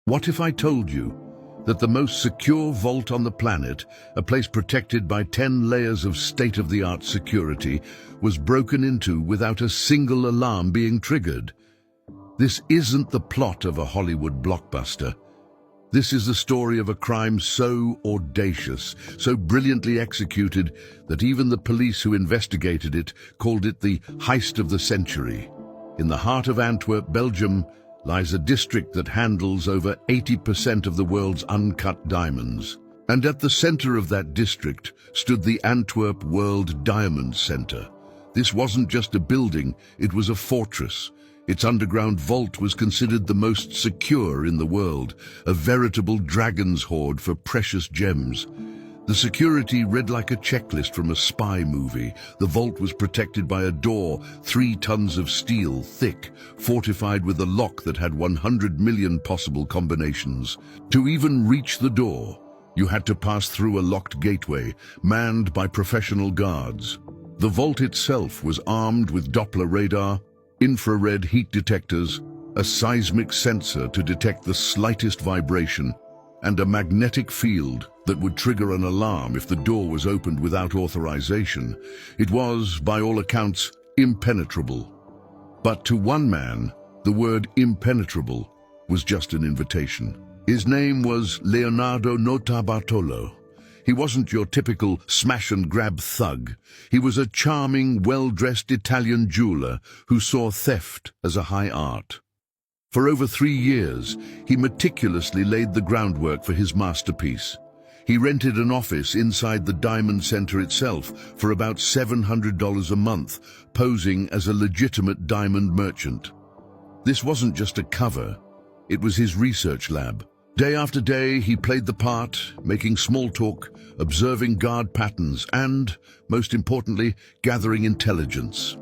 What if I told you that the most secure vault on the planet, a place protected by 10 layers of state-of-the-art security, was broken into without a single alarm being triggered? This isn't the plot of a Hollywood blockbuster. This is the story of a crime so audacious, so brilliantly executed, that even the police who investigated it called it the heist of the century. In the heart of Antwerp, Belgium, lies a district that handles over 80% of the world's uncut diamonds. And at the center of that district stood the Antwerp World Diamond Center. This wasn't just a building, it was a fortress. Its underground vault was considered the most secure in the world, a veritable dragon's hoard for precious gems. The security read like a checklist from a spy movie. The vault was protected by a door 3 tons of steel thick, fortified with a lock that had 100 million possible combinations. To even reach the door, you had to pass through a locked gateway, manned by professional guards. The vault itself was armed with Doppler radar, infrared heat detectors, a seismic sensor to detect the slightest vibration, and a magnetic field that would trigger an alarm if the door was opened without authorization. It was, by all accounts, impenetrable. But to one man, the word impenetrable was just an invitation. His name was Leonardo Notarbartolo. He wasn't your typical smash-and-grab thug. He was a charming, well-dressed Italian jeweler who saw theft as a high art. For over 3 years, he meticulously laid the groundwork for his masterpiece. He rented an office inside the Diamond Center itself for about $700 a month, posing as a legitimate diamond merchant. This wasn't just a cover, it was his research lab. Day after day, he played the part, making small talk, observing guard patterns, and, most importantly, gathering intelligence.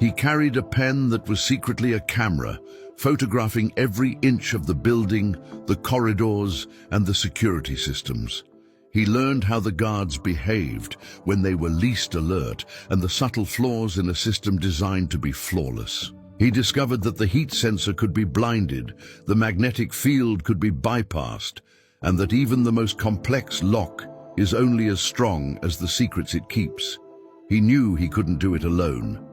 He carried a pen that was secretly a camera, photographing every inch of the building, the corridors, and the security systems. He learned how the guards behaved when they were least alert and the subtle flaws in a system designed to be flawless. He discovered that the heat sensor could be blinded, the magnetic field could be bypassed, and that even the most complex lock is only as strong as the secrets it keeps. He knew he couldn't do it alone.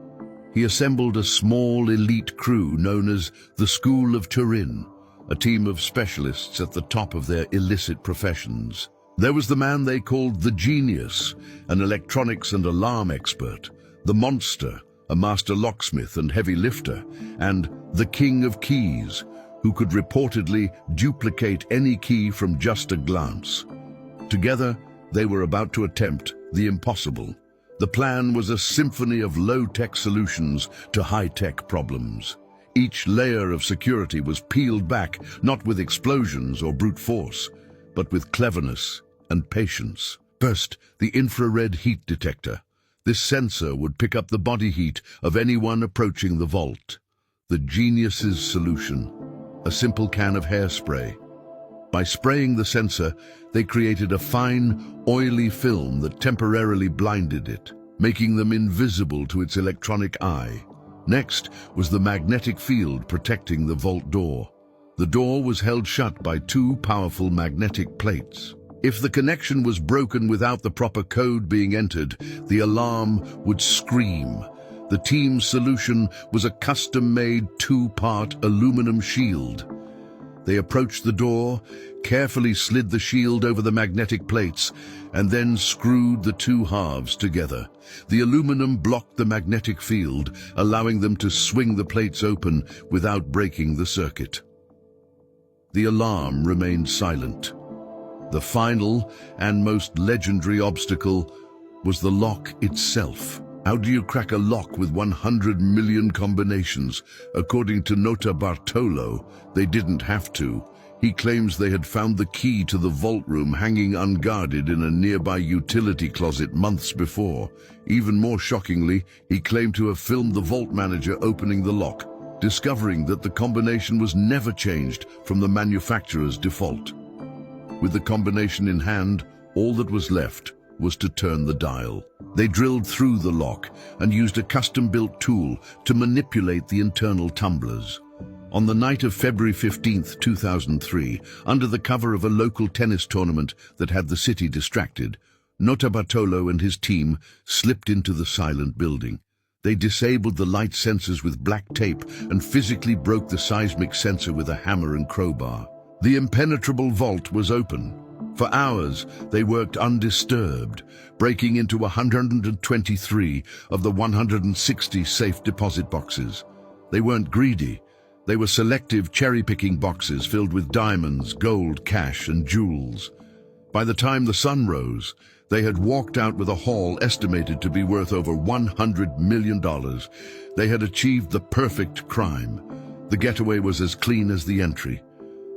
He assembled a small elite crew known as the School of Turin, a team of specialists at the top of their illicit professions. There was the man they called the Genius, an electronics and alarm expert, the Monster, a master locksmith and heavy lifter, and the King of Keys, who could reportedly duplicate any key from just a glance. Together, they were about to attempt the impossible. The plan was a symphony of low-tech solutions to high-tech problems. Each layer of security was peeled back, not with explosions or brute force, but with cleverness and patience. First, the infrared heat detector. This sensor would pick up the body heat of anyone approaching the vault. The genius's solution: a simple can of hairspray. By spraying the sensor, they created a fine, oily film that temporarily blinded it, making them invisible to its electronic eye. Next was the magnetic field protecting the vault door. The door was held shut by 2 powerful magnetic plates. If the connection was broken without the proper code being entered, the alarm would scream. The team's solution was a custom-made 2-part aluminum shield. They approached the door, carefully slid the shield over the magnetic plates, and then screwed the 2 halves together. The aluminum blocked the magnetic field, allowing them to swing the plates open without breaking the circuit. The alarm remained silent. The final and most legendary obstacle was the lock itself. How do you crack a lock with 100 million combinations? According to Notarbartolo, they didn't have to. He claims they had found the key to the vault room hanging unguarded in a nearby utility closet months before. Even more shockingly, he claimed to have filmed the vault manager opening the lock, discovering that the combination was never changed from the manufacturer's default. With the combination in hand, all that was left was to turn the dial. They drilled through the lock and used a custom-built tool to manipulate the internal tumblers. On the night of February 15th, 2003, under the cover of a local tennis tournament that had the city distracted, Notarbartolo and his team slipped into the silent building. They disabled the light sensors with black tape and physically broke the seismic sensor with a hammer and crowbar. The impenetrable vault was open. For hours, they worked undisturbed, breaking into 123 of the 160 safe deposit boxes. They weren't greedy. They were selective cherry-picking boxes filled with diamonds, gold, cash, and jewels. By the time the sun rose, they had walked out with a haul estimated to be worth over $100 million. They had achieved the perfect crime. The getaway was as clean as the entry.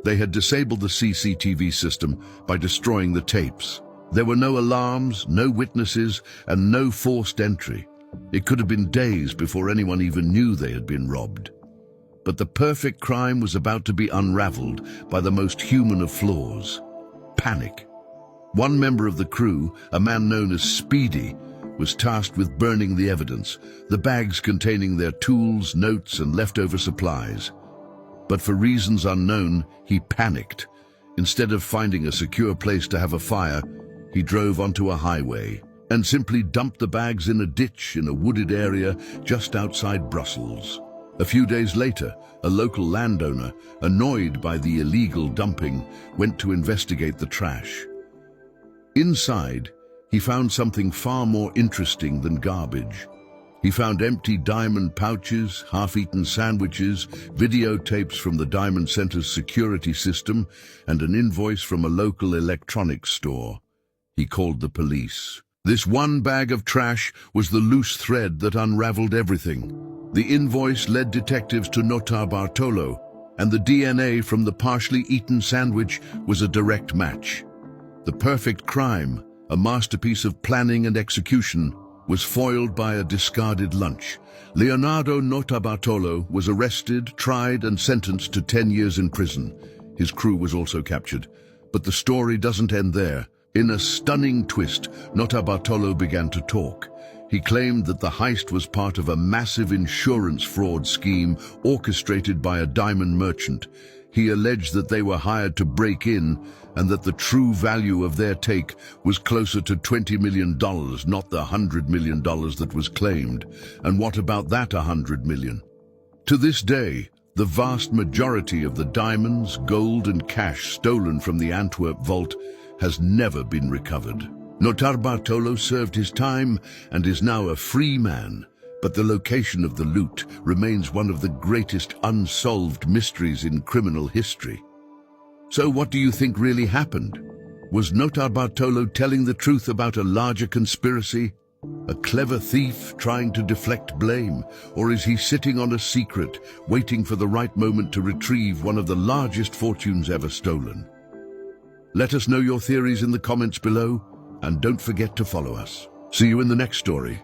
They had disabled the CCTV system by destroying the tapes. There were no alarms, no witnesses, and no forced entry. It could have been days before anyone even knew they had been robbed. But the perfect crime was about to be unraveled by the most human of flaws: panic. One member of the crew, a man known as Speedy, was tasked with burning the evidence, the bags containing their tools, notes, and leftover supplies. But for reasons unknown, he panicked. Instead of finding a secure place to have a fire, he drove onto a highway and simply dumped the bags in a ditch in a wooded area just outside Brussels. A few days later, a local landowner, annoyed by the illegal dumping, went to investigate the trash. Inside, he found something far more interesting than garbage. He found empty diamond pouches, half-eaten sandwiches, videotapes from the Diamond Center's security system, and an invoice from a local electronics store. He called the police. This one bag of trash was the loose thread that unraveled everything. The invoice led detectives to Notarbartolo, and the DNA from the partially eaten sandwich was a direct match. The perfect crime, a masterpiece of planning and execution, was foiled by a discarded lunch. Leonardo Notarbartolo was arrested, tried, and sentenced to 10 years in prison. His crew was also captured. But the story doesn't end there. In a stunning twist, Notarbartolo began to talk. He claimed that the heist was part of a massive insurance fraud scheme orchestrated by a diamond merchant. He alleged that they were hired to break in and that the true value of their take was closer to $20 million, not the $100 million that was claimed. And what about that $100 million? To this day, the vast majority of the diamonds, gold, and cash stolen from the Antwerp vault has never been recovered. Notarbartolo served his time and is now a free man, but the location of the loot remains one of the greatest unsolved mysteries in criminal history. So what do you think really happened? Was Notarbartolo telling the truth about a larger conspiracy? A clever thief trying to deflect blame? Or is he sitting on a secret, waiting for the right moment to retrieve one of the largest fortunes ever stolen? Let us know your theories in the comments below, and don't forget to follow us. See you in the next story.